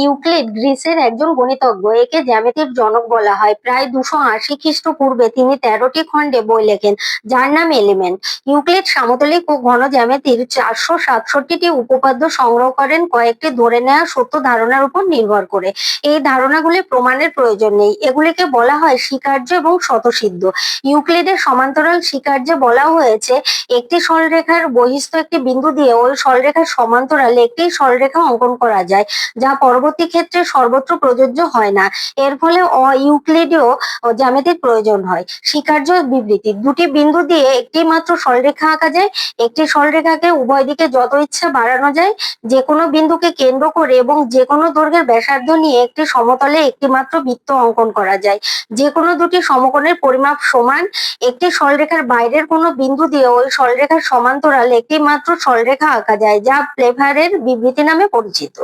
Euclid গ্রিসের একজন গণিতজ্ঞ। একে জ্যামিতির জনক বলা হয়। প্রায় 280 খ্রিস্টপূর্বে তিনি 13টি খণ্ডে বই লেখেন, যার নাম এলিমেন্ট। ইউক্লিড সামতলিক ও ঘন জ্যামিতির 467টি উপপাদ্য সংগ্রহ করেন কয়েকটি ধরে নেওয়া সত্য ধারণার উপর নির্ভর করে। এই ধারণাগুলি প্রমাণের প্রয়োজন নেই, এগুলিকে বলা হয় স্বীকার্য এবং স্বতঃসিদ্ধ। ইউক্লিডের সমান্তরাল স্বীকার্যে বলা হয়েছে, একটি সরলরেখার বহিস্থ একটি বিন্দু দিয়ে ওই সরলরেখার সমান্তরালে একটি সরলরেখা অঙ্কন করা যায়, যা পরবর্তী ক্ষেত্রে সর্বত্র প্রযোজ্য হয় না। এর ফলে ইউক্লিডীয় জ্যামিতির প্রয়োজন হয়। স্বীকার্য বিবৃতি: দুটি বিন্দু দিয়ে একটি মাত্র সরলরেখা আঁকা যায়। একটি সরলরেখাকে উভয় দিকে যত ইচ্ছা বাড়ানো যায়। যে কোনো বিন্দুকে কেন্দ্র করে এবং যে কোনো দৈর্ঘ্যের ব্যাসার্ধ নিয়ে একটি সমতলে একটি মাত্র বৃত্ত অঙ্কন করা যায়। যে কোনো দুটি সমকোণের পরিমাপ সমান। একটি সরলরেখার বাইরের কোনো বিন্দু দিয়ে ওই সরলরেখার সমান্তরালে একটি মাত্র সরলরেখা আঁকা যায়, যা প্লেভারের বিবৃতি নামে পরিচিত।